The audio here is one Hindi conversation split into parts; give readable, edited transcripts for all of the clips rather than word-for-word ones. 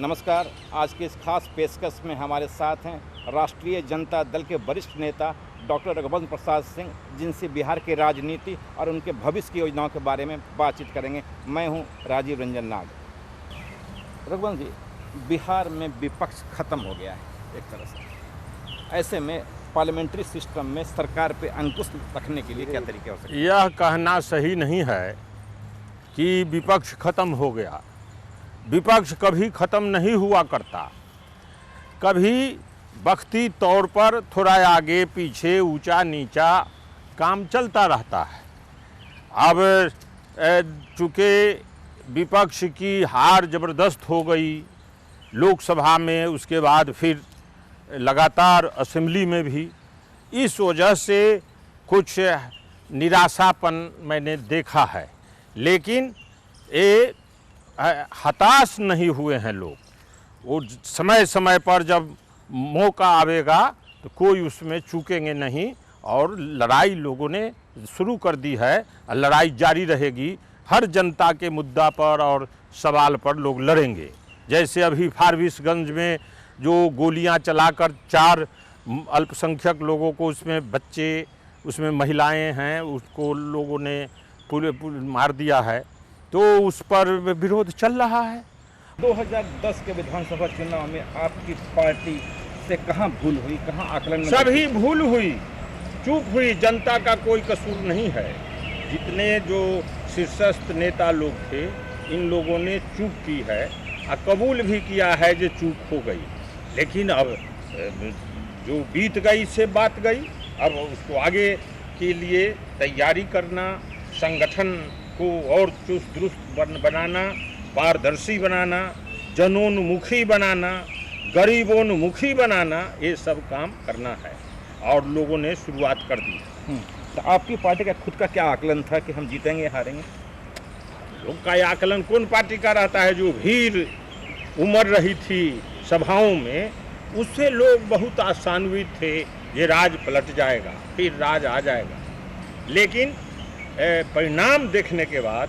नमस्कार। आज के इस खास पेशकश में हमारे साथ हैं राष्ट्रीय जनता दल के वरिष्ठ नेता डॉक्टर रघुवंश प्रसाद सिंह, जिनसे बिहार की राजनीति और उनके भविष्य की योजनाओं के बारे में बातचीत करेंगे। मैं हूं राजीव रंजन नाग। रघुवंश जी, बिहार में विपक्ष खत्म हो गया है एक तरह से। ऐसे में पार्लियामेंट्री सिस्टम में सरकार पे अंकुश रखने के लिए क्या तरीके हो सकते हैं? यह कहना सही नहीं है कि विपक्ष खत्म हो गया। विपक्ष कभी खत्म नहीं हुआ करता। कभी वक्ती तौर पर थोड़ा आगे पीछे ऊंचा नीचा काम चलता रहता है। अब चूँकि विपक्ष की हार ज़बरदस्त हो गई लोकसभा में, उसके बाद फिर लगातार असेंबली में भी, इस वजह से कुछ निराशापन मैंने देखा है। लेकिन ये हताश नहीं हुए हैं लोग। वो समय समय पर जब मौका आवेगा तो कोई उसमें चूकेंगे नहीं, और लड़ाई लोगों ने शुरू कर दी है। लड़ाई जारी रहेगी। हर जनता के मुद्दा पर और सवाल पर लोग लड़ेंगे। जैसे अभी फारबिसगंज में जो गोलियां चलाकर 4 अल्पसंख्यक लोगों को, उसमें बच्चे, उसमें महिलाएं हैं, उसको लोगों ने पूरे मार दिया है, तो उस पर विरोध चल रहा है। 2010 के विधानसभा चुनाव में आपकी पार्टी से कहाँ भूल हुई, कहाँ आकलन में? सभी भूल हुई, चूक हुई। जनता का कोई कसूर नहीं है। जितने जो शीर्षस्थ नेता लोग थे, इन लोगों ने चूक की है और कबूल भी किया है जो चूक हो गई। लेकिन अब जो बीत गई से बात गई। अब उसको आगे के लिए तैयारी करना, संगठन को और चुस्त दुरुस्त बनाना, पारदर्शी बनाना, जनोन्मुखी बनाना, गरीबोन्मुखी बनाना, ये सब काम करना है और लोगों ने शुरुआत कर दी। तो आपकी पार्टी का खुद का क्या आकलन था कि हम जीतेंगे हारेंगे? लोग का आकलन कौन पार्टी का रहता है? जो भीड़ उमड़ रही थी सभाओं में, उससे लोग बहुत आशान्वित थे ये राज पलट जाएगा, फिर राज आ जाएगा। लेकिन परिणाम देखने के बाद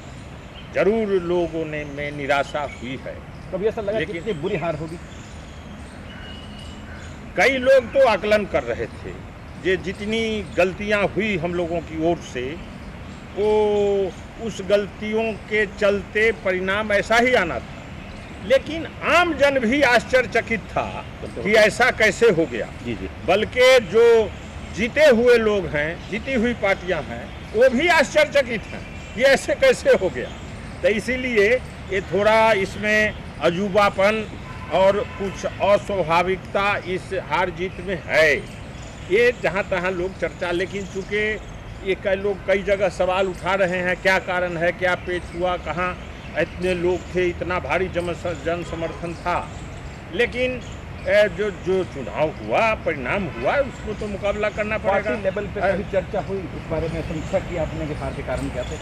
जरूर लोगों ने में निराशा हुई है। कभी ऐसा लगा कि कितनी बुरी हार होगी? कई लोग तो आकलन कर रहे थे कि जितनी गलतियां हुई हम लोगों की ओर से, वो उस गलतियों के चलते परिणाम ऐसा ही आना था। लेकिन आम जन भी आश्चर्यचकित था कि ऐसा कैसे हो गया। जी। बल्कि जो जीते हुए लोग हैं, जीती हुई पार्टियां हैं, वो भी आश्चर्यचकित हैं कि ऐसे कैसे हो गया। तो इसीलिए ये थोड़ा इसमें अजूबापन और कुछ अस्वाभाविकता इस हार जीत में है। ये जहाँ तहाँ लोग चर्चा, लेकिन चूँकि ये कई जगह सवाल उठा रहे हैं, क्या कारण है, क्या पेच हुआ, कहाँ इतने लोग थे, इतना भारी जन समर्थन था। लेकिन जो चुनाव हुआ, परिणाम हुआ, उसको तो मुकाबला करना पड़ेगा। पार्टी लेवल पे कभी चर्चा हुई इस बारे में, समीक्षा की आपने कि हार के कारण क्या थे?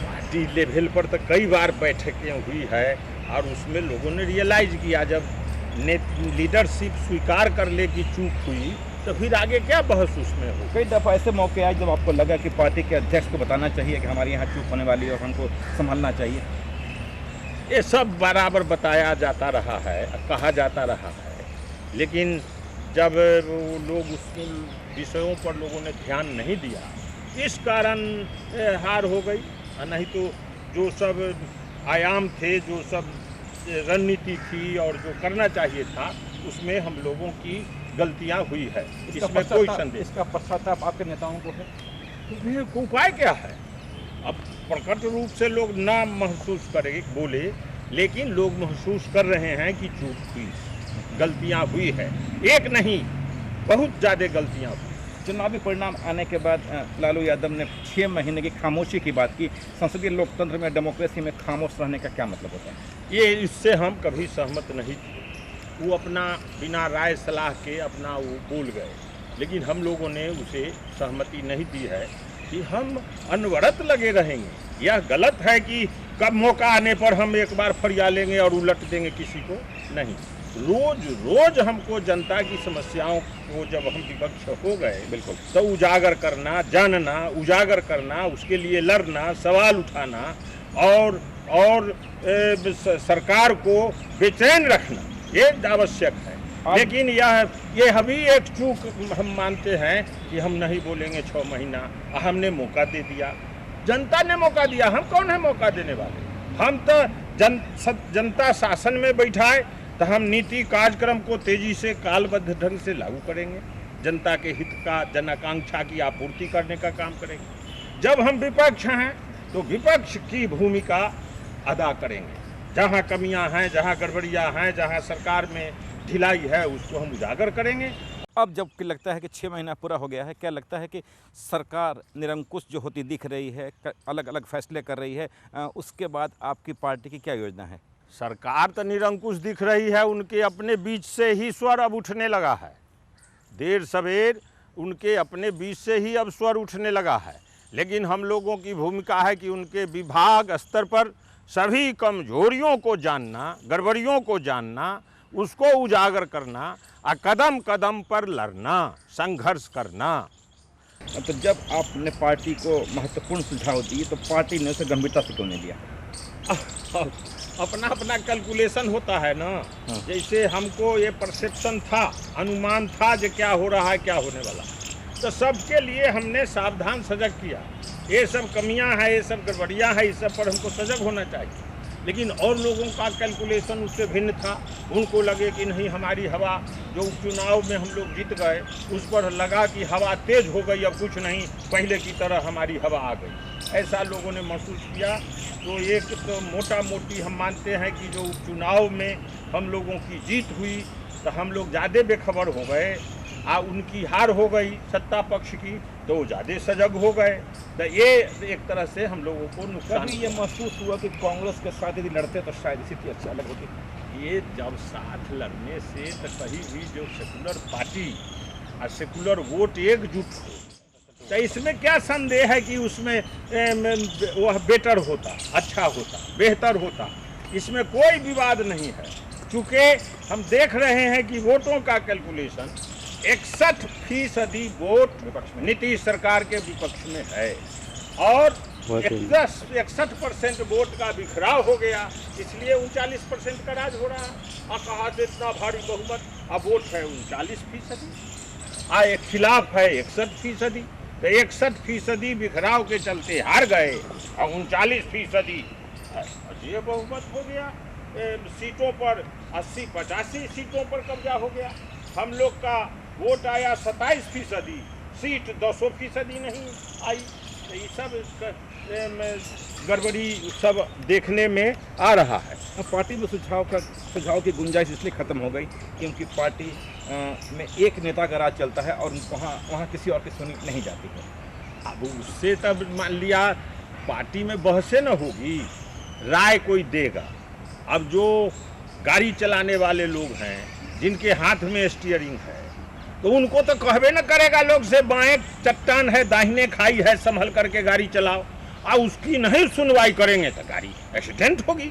पार्टी लेवल पर तो कई बार बैठकें हुई है और उसमें लोगों ने रियलाइज किया, जब लीडरशिप स्वीकार कर ले कि चूक हुई, तो फिर आगे क्या बहस उसमें हो। कई दफ़ा ऐसे मौके आए जब आपको लगा कि पार्टी के अध्यक्ष को बताना चाहिए कि हमारे यहाँ चूक होने वाली है और हमको संभालना चाहिए? ये सब बराबर बताया जाता रहा है, कहा जाता रहा है। लेकिन जब वो लोग उस विषयों पर लोगों ने ध्यान नहीं दिया, इस कारण हार हो गई। नहीं तो जो सब आयाम थे, जो सब रणनीति थी और जो करना चाहिए था, उसमें हम लोगों की गलतियां हुई है। इसमें कोई संदेह। इसका पश्चाताप आपके नेताओं को है? तो उपाय क्या है? अब प्रकट रूप से लोग ना महसूस करेंगे, बोले, लेकिन लोग महसूस कर रहे हैं कि चूक हुई, गलतियां हुई है। एक नहीं, बहुत ज़्यादा गलतियां हुई। चुनावी परिणाम आने के बाद लालू यादव ने 6 महीने की खामोशी की बात की। संसदीय लोकतंत्र में, डेमोक्रेसी में खामोश रहने का क्या मतलब होता है? ये इससे हम कभी सहमत नहीं थे। वो अपना बिना राय सलाह के अपना वो बोल गए, लेकिन हम लोगों ने उसे सहमति नहीं दी है कि हम अनवरत लगे रहेंगे। यह गलत है कि कब मौका आने पर हम एक बार फरिया लेंगे और उलट देंगे किसी को। नहीं, रोज रोज हमको जनता की समस्याओं को, जब हम विपक्ष हो गए, बिल्कुल, तो उजागर करना, जानना, उजागर करना, उसके लिए लड़ना, सवाल उठाना और और सरकार को बेचैन रखना ये आवश्यक है। लेकिन ये अभी एक चूक हम मानते हैं कि हम नहीं बोलेंगे 6 महीना, हमने मौका दे दिया, जनता ने मौका दिया, हम कौन है मौका देने वाले? हम तो जनता शासन में बैठाए तो हम नीति कार्यक्रम को तेजी से कालबद्ध ढंग से लागू करेंगे, जनता के हित का, जन आकांक्षा की आपूर्ति करने का काम करेंगे। जब हम विपक्ष हैं तो विपक्ष की भूमिका अदा करेंगे, जहां कमियां हैं, जहां गड़बड़ियां हैं, जहां सरकार में ढिलाई है, उसको हम उजागर करेंगे। अब जबकि लगता है कि 6 महीना पूरा हो गया है, क्या लगता है कि सरकार निरंकुश जो होती दिख रही है, अलग अलग फैसले कर रही है, उसके बाद आपकी पार्टी की क्या योजना है? सरकार तो निरंकुश दिख रही है, उनके अपने बीच से ही स्वर अब उठने लगा है, देर सवेर उनके अपने बीच से ही अब स्वर उठने लगा है। लेकिन हम लोगों की भूमिका है कि उनके विभाग स्तर पर सभी कमजोरियों को जानना, गड़बड़ियों को जानना, उसको उजागर करना और कदम कदम पर लड़ना, संघर्ष करना। तो जब आपने पार्टी को महत्वपूर्ण सुझाव दिए तो पार्टी ने उसे गंभीरता से क्यों नहीं लिया? अपना अपना कैलकुलेशन होता है ना। जैसे हमको ये परसेप्शन था, अनुमान था जो क्या हो रहा है, क्या होने वाला, तो सबके लिए हमने सावधान सजग किया। ये सब कमियां हैं, ये सब गड़बड़ियां हैं, इस सब पर हमको सजग होना चाहिए। लेकिन और लोगों का कैलकुलेशन उससे भिन्न था। उनको लगे कि नहीं, हमारी हवा जो चुनाव में हम लोग जीत गए उस पर लगा कि हवा तेज हो गई, अब कुछ नहीं, पहले की तरह हमारी हवा आ गई, ऐसा लोगों ने महसूस किया। तो एक तो मोटा मोटी हम मानते हैं कि जो चुनाव में हम लोगों की जीत हुई तो हम लोग ज़्यादा बेखबर हो गए, उनकी हार हो गई सत्ता पक्ष की, तो ज़्यादा सजग हो गए। तो ये एक तरह से हम लोगों को नुकसान। ये महसूस हुआ कि कांग्रेस के साथ यदि लड़ते तो शायद स्थिति अच्छी अलग होती? ये जब साथ लड़ने से तो कहीं भी जो सेकुलर पार्टी और सेकुलर वोट एकजुट हो, तो इसमें क्या संदेह है कि उसमें वह बेटर होता, अच्छा होता, बेहतर होता, इसमें कोई विवाद नहीं है। चूँकि हम देख रहे हैं कि वोटों का कैलकुलेशन 61% वोट नीतीश सरकार के विपक्ष में है और 61% वोट का बिखराव हो गया, इसलिए 39% का राज हो रहा है। और कहा से इतना भारी बहुमत, अब वोट है 39%, एक खिलाफ है 61%, तो 61% बिखराव के चलते हार गए और 39% ये बहुमत हो गया। सीटों पर 80-85 सीटों पर कब्जा हो गया। हम लोग का वोट आया 27%, सीट 200% नहीं आई। तो ये सब गड़बड़ी सब देखने में आ रहा है। पार्टी में सुझाव की गुंजाइश इसलिए ख़त्म हो गई क्योंकि पार्टी में एक नेता का राज चलता है और वहाँ किसी और की सुनी नहीं जाती है। अब उससे तब मान लिया पार्टी में बहसें न होगी, राय कोई देगा। अब जो गाड़ी चलाने वाले लोग हैं जिनके हाथ में स्टीयरिंग है, तो उनको तो कहबे न करेगा लोग से बाएं चट्टान है, दाहिने खाई है, संभल करके गाड़ी चलाओ, और उसकी नहीं सुनवाई करेंगे तो गाड़ी एक्सीडेंट होगी।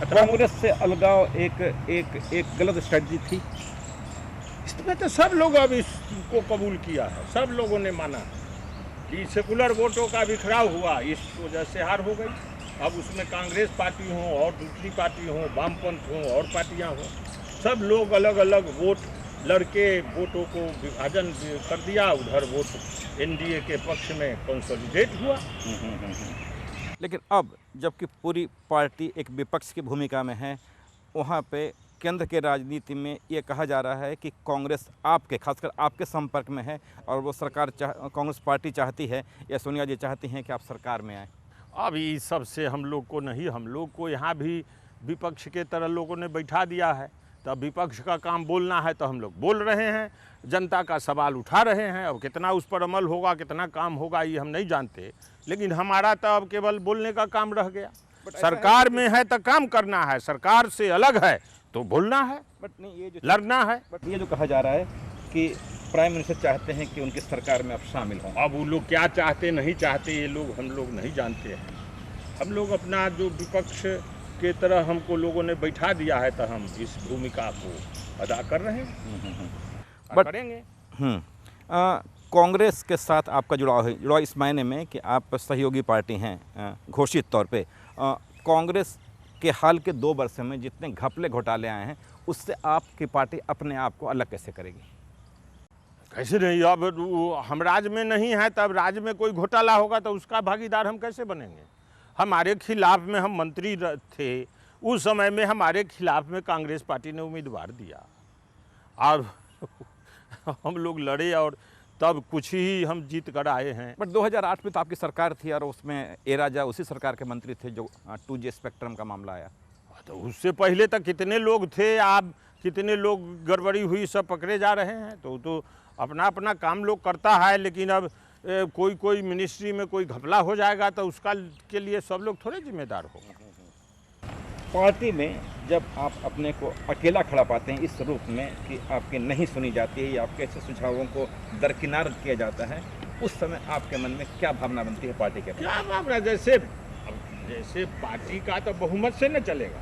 कांग्रेस से अलगाव एक गलत स्ट्रेटजी थी। इसमें तो सब लोग अब इसको कबूल किया है, सब लोगों ने माना कि सेकुलर वोटों का बिखराव हुआ, इस वजह से हार हो गई। अब उसमें कांग्रेस पार्टी हो और दूसरी पार्टी हो, वामपंथ हो और पार्टियां हो, सब लोग अलग अलग वोट लड़के वोटों को विभाजन कर दिया, उधर वोट एनडीए के पक्ष में कंसोलिडेट हुआ। लेकिन अब जबकि पूरी पार्टी एक विपक्ष की भूमिका में है, वहाँ पे केंद्र के राजनीति में ये कहा जा रहा है कि कांग्रेस आपके, खासकर आपके संपर्क में है और वो कांग्रेस पार्टी चाहती है या सोनिया जी चाहती हैं कि आप सरकार में आए। अब इस सब से हम लोग को नहीं, हम लोग को यहाँ भी विपक्ष के तरह लोगों ने बैठा दिया है। तो विपक्ष का काम बोलना है तो हम लोग बोल रहे हैं, जनता का सवाल उठा रहे हैं। अब कितना उस पर अमल होगा, कितना काम होगा, ये हम नहीं जानते, लेकिन हमारा तो अब केवल बोलने का काम रह गया। सरकार में है तो काम करना है, सरकार से अलग है तो बोलना है, बट नहीं ये जो लड़ना है। बट ये जो कहा जा रहा है कि प्राइम मिनिस्टर चाहते हैं कि उनकी सरकार में आप शामिल हों। अब वो लोग क्या चाहते नहीं चाहते ये लोग हम लोग नहीं जानते हैं। हम लोग अपना जो विपक्ष के तरह हमको लोगों ने बैठा दिया है तो हम इस भूमिका को अदा कर रहे हैं, बट करेंगे। कांग्रेस के साथ आपका जुड़ाव है, जुड़ाव इस मायने में कि आप सहयोगी पार्टी हैं घोषित तौर पे। कांग्रेस के हाल के 2 वर्षों में जितने घपले घोटाले आए हैं, उससे आपकी पार्टी अपने आप को अलग कैसे करेगी? कैसे नहीं, अब हम राज्य में नहीं है, तब राज्य में कोई घोटाला होगा तो उसका भागीदार हम कैसे बनेंगे? हमारे खिलाफ में हम मंत्री थे, उस समय में हमारे खिलाफ में कांग्रेस पार्टी ने उम्मीदवार दिया और हम लोग लड़े और तब कुछ ही हम जीत कर आए हैं। बट 2008 में तो आपकी सरकार थी और उसमें ए राजा उसी सरकार के मंत्री थे जो 2G स्पेक्ट्रम का मामला आया। तो उससे पहले तक कितने लोग थे, आप कितने लोग गड़बड़ी हुई सब पकड़े जा रहे हैं। तो अपना अपना काम लोग करता है, लेकिन अब कोई मिनिस्ट्री में कोई घपला हो जाएगा तो उसका के लिए सब लोग थोड़े जिम्मेदार होगा। पार्टी में जब आप अपने को अकेला खड़ा पाते हैं इस रूप में कि आपकी नहीं सुनी जाती है या आपके ऐसे सुझावों को दरकिनार किया जाता है, उस समय आपके मन में क्या भावना बनती है पार्टी के? क्या भावना, जैसे पार्टी का तो बहुमत से न चलेगा,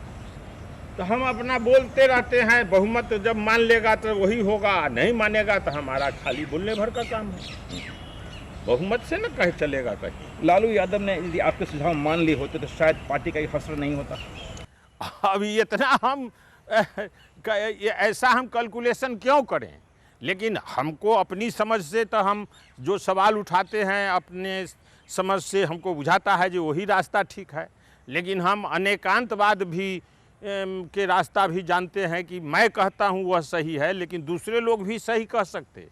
तो हम अपना बोलते रहते हैं। बहुमत जब मान लेगा तो वही होगा, नहीं मानेगा तो हमारा खाली बोलने भर का काम है। बहुमत से न कहीं चलेगा कहीं। लालू यादव ने यदि आपके सुझाव मान लिए होते तो शायद पार्टी का ये हश्र नहीं होता। अभी इतना हम ऐसा हम कैलकुलेशन क्यों करें? लेकिन हमको अपनी समझ से तो हम जो सवाल उठाते हैं अपने समझ से हमको बुझाता है जो वही रास्ता ठीक है। लेकिन हम अनेकांतवाद भी के रास्ता भी जानते हैं कि मैं कहता हूँ वह सही है, लेकिन दूसरे लोग भी सही कह सकते।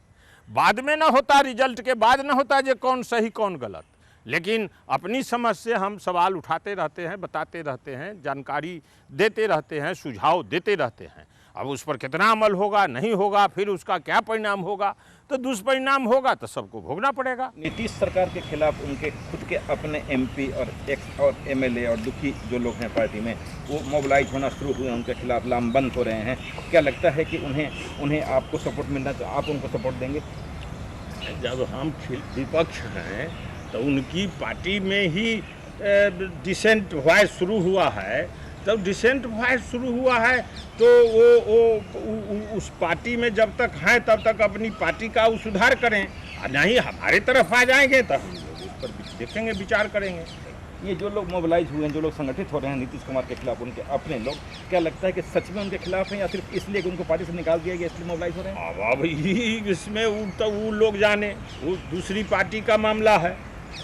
बाद में ना होता, रिजल्ट के बाद ना होता जो कौन सही कौन गलत, लेकिन अपनी समझ से हम सवाल उठाते रहते हैं, बताते रहते हैं, जानकारी देते रहते हैं, सुझाव देते रहते हैं। अब उस पर कितना अमल होगा नहीं होगा, फिर उसका क्या परिणाम होगा, तो दुष्परिणाम होगा तो सबको भोगना पड़ेगा। नीतीश सरकार के खिलाफ उनके खुद के अपने MP और एक्स और MLA और दुखी जो लोग हैं पार्टी में, वो मोबिलाइज होना शुरू हुए, उनके खिलाफ लामबंद हो रहे हैं। क्या लगता है कि उन्हें आपको सपोर्ट मिलना, तो आप उनको सपोर्ट देंगे? जब हम विपक्ष हैं तो उनकी पार्टी में ही डिसेंट वॉइस शुरू हुआ है। तब डिसेंट वॉइस शुरू हुआ है तो वो उस पार्टी में जब तक हैं तब तक अपनी पार्टी का वो सुधार करें, और नहीं हमारे तरफ आ जाएंगे तब हम लोग उस पर देखेंगे, विचार करेंगे। ये जो लोग मोबिलाइज हुए हैं, जो लोग संगठित हो रहे हैं नीतीश कुमार के खिलाफ, उनके अपने लोग, क्या लगता है कि सच में उनके खिलाफ हैं या सिर्फ इसलिए कि उनको पार्टी से निकाल दिया गया इसलिए मोबिलाइज हो रहे हैं? अब इसमें वो लोग जाने, वो दूसरी पार्टी का मामला है।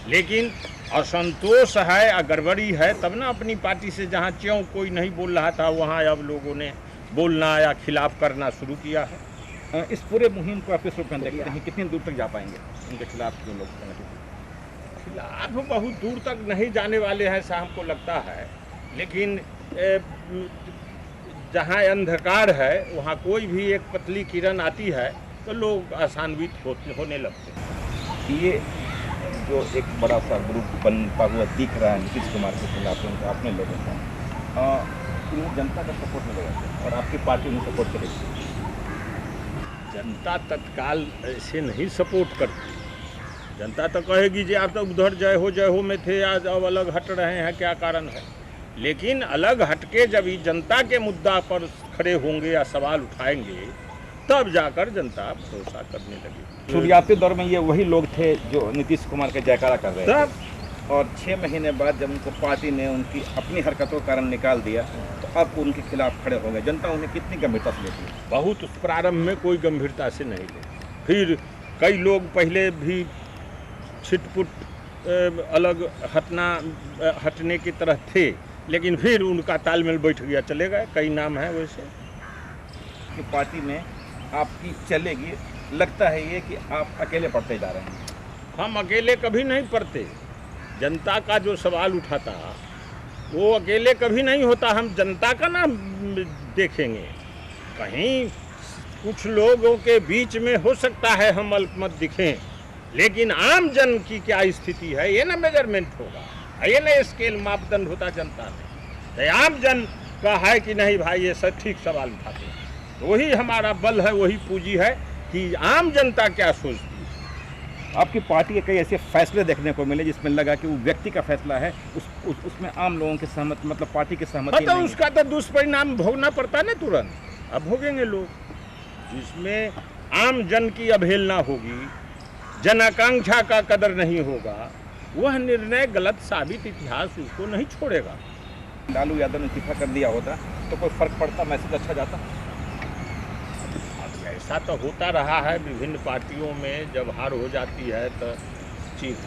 लेकिन असंतोष है या गड़बड़ी है तब ना अपनी पार्टी से, जहाँ क्यों कोई नहीं बोल रहा था वहाँ अब लोगों ने बोलना या खिलाफ करना शुरू किया है। इस पूरे मुहिम को आप किस रूप में देखते हैं? कितनी दूर तक जा पाएंगे उनके खिलाफ जो लोग? खिलाफ बहुत दूर तक नहीं जाने वाले हैं ऐसा हमको लगता है, लेकिन जहाँ अंधकार है वहाँ कोई भी एक पतली किरण आती है तो लोग आसान्वित होने लगते हैं। ये जो एक बड़ा सा ग्रुप बनता हुआ दिख रहा है नीतीश कुमार के खिलाफ, उनके अपने लोगों का, इन्हें जनता का सपोर्ट मिलेगा और आपकी पार्टी उन्हें सपोर्ट करेगी? जनता तत्काल ऐसे नहीं सपोर्ट करती। जनता तो कहेगी जी आप तो उधर जय हो में थे, आज अब अलग हट रहे हैं, क्या कारण है? लेकिन अलग हटके जब ये जनता के मुद्दा पर खड़े होंगे या सवाल उठाएंगे तब जाकर जनता भरोसा करने लगी। शुरुआती दौर में ये वही लोग थे जो नीतीश कुमार के जयकारा कर रहे थे, और 6 महीने बाद जब उनको पार्टी ने उनकी अपनी हरकतों के कारण निकाल दिया तो अब उनके खिलाफ खड़े हो गए। जनता उन्हें कितनी गंभीरता से लेती है? बहुत प्रारंभ में कोई गंभीरता से नहीं ले, फिर कई लोग पहले भी छिटपुट अलग हटने की तरह थे, लेकिन फिर उनका तालमेल बैठ गया, चले गए। कई नाम हैं वैसे कि पार्टी में आपकी चलेगी। लगता है ये कि आप अकेले पढ़ते जा रहे हैं? हम अकेले कभी नहीं पढ़ते। जनता का जो सवाल उठाता वो अकेले कभी नहीं होता। हम जनता का ना देखेंगे, कहीं कुछ लोगों के बीच में हो सकता है हम अल्पमत दिखें, लेकिन आम जन की क्या स्थिति है ये ना मेजरमेंट होगा, ये ना स्केल मापदंड होता जनता में। तो आम जन का है कि नहीं भाई ये सब ठीक सवाल उठाते हैं, वही हमारा बल है, वही पूंजी है कि आम जनता क्या सोचती है। आपकी पार्टी के कई ऐसे फैसले देखने को मिले जिसमें लगा कि वो व्यक्ति का फैसला है, उसमें आम लोगों के सहमति, मतलब पार्टी की सहमति तो उसका तो दुष्परिणाम भोगना पड़ता है ना तुरंत। अब भोगेंगे लोग, जिसमें आम जन की अवहेलना होगी, जन आकांक्षा का कदर नहीं होगा, वह निर्णय गलत साबित इतिहास उसको नहीं छोड़ेगा। लालू यादव ने इस्तीफा कर दिया होता तो कोई फर्क पड़ता, मैसेज अच्छा जाता? ऐसा तो होता रहा है विभिन्न पार्टियों में, जब हार हो जाती है तो चीफ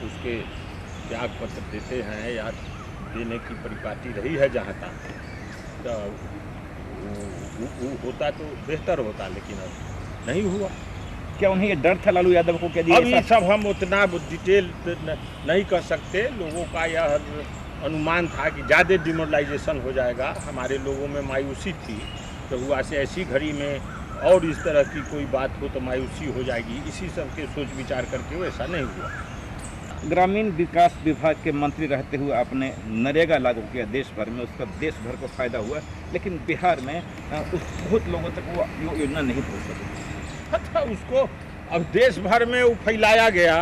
उसके त्याग पत्र देते हैं या देने की परिपाटी रही है जहाँ तक, तो वो होता तो बेहतर होता, लेकिन अब नहीं हुआ। क्या उन्हें ये डर था लालू यादव को? क्या अब ये सब हम उतना डिटेल नहीं कर सकते। लोगों का यह अनुमान था कि ज़्यादा डिमोरलाइजेशन हो जाएगा, हमारे लोगों में मायूसी थी, तो हुआ से ऐसी घड़ी में और इस तरह की कोई बात हो तो मायूसी हो जाएगी, इसी सब के सोच विचार करके वैसा नहीं हुआ। ग्रामीण विकास विभाग के मंत्री रहते हुए आपने नरेगा लागू किया देश भर में, उसका देश भर को फायदा हुआ, लेकिन बिहार में बहुत लोगों तक वो योजना नहीं पहुँच सकी। अच्छा, उसको अब देश भर में वो फैलाया गया,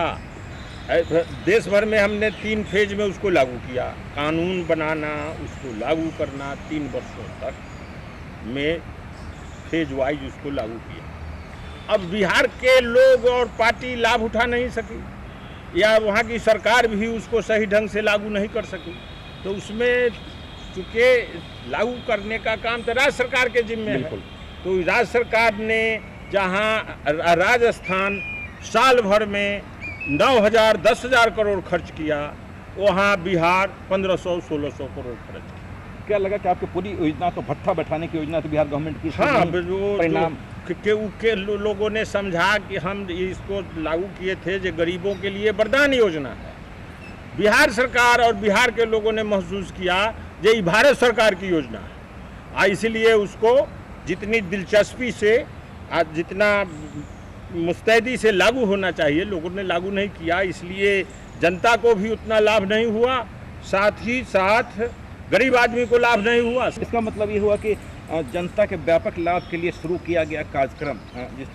देश भर में हमने 3 फेज में उसको लागू किया। कानून बनाना, उसको लागू करना, 3 वर्षों तक में फेज वाइज उसको लागू किया। अब बिहार के लोग और पार्टी लाभ उठा नहीं सकी, या वहाँ की सरकार भी उसको सही ढंग से लागू नहीं कर सकी, तो उसमें चूँकि लागू करने का काम तो राज्य सरकार के जिम्मे है। तो राज्य सरकार ने जहाँ राजस्थान साल भर में 9,000 10,000 करोड़ खर्च किया, वहाँ बिहार 1,500-1,600 करोड़ खर्च किया। क्या लगा कि आपकी पूरी योजना तो भट्ठा बैठाने की योजना तो बिहार गवर्नमेंट की? हाँ, परिणाम के लोगों ने समझा कि हम इसको लागू किए थे जो गरीबों के लिए वरदान योजना है। बिहार सरकार और बिहार के लोगों ने महसूस किया जो ये भारत सरकार की योजना है, इसलिए उसको जितनी दिलचस्पी से आज जितना मुस्तैदी से लागू होना चाहिए लोगों ने लागू नहीं किया, इसलिए जनता को भी उतना लाभ नहीं हुआ, साथ ही साथ गरीब आदमी को लाभ नहीं हुआ। इसका मतलब ये हुआ कि जनता के व्यापक लाभ के लिए शुरू किया गया कार्यक्रम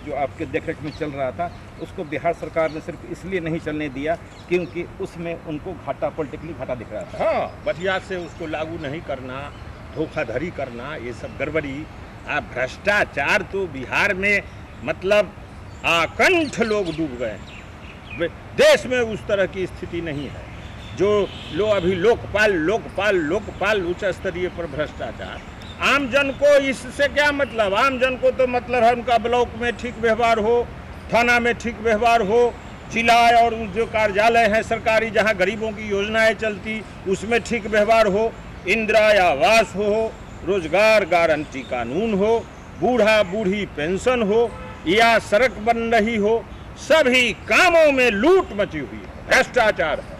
जो आपके देखरेख में चल रहा था, उसको बिहार सरकार ने सिर्फ इसलिए नहीं चलने दिया क्योंकि उसमें उनको घाटा, पॉलिटिकली घाटा दिख रहा था। हाँ, बढ़िया से उसको लागू नहीं करना, धोखाधड़ी करना, ये सब गड़बड़ी, भ्रष्टाचार तो बिहार में मतलब आकंठ लोग डूब गए। देश में उस तरह की स्थिति नहीं है जो अभी लोकपाल उच्च स्तरीय पर भ्रष्टाचार। आम जन को इससे क्या मतलब? आम जन को तो मतलब है उनका ब्लॉक में ठीक व्यवहार हो, थाना में ठीक व्यवहार हो, जिला और जो कार्यालय है सरकारी जहां गरीबों की योजनाएं चलती उसमें ठीक व्यवहार हो, इंदिरा आवास हो, रोजगार गारंटी कानून हो, बूढ़ा बूढ़ी पेंशन हो, या सड़क बन रही हो, सभी कामों में लूट मची हुई है, भ्रष्टाचार है।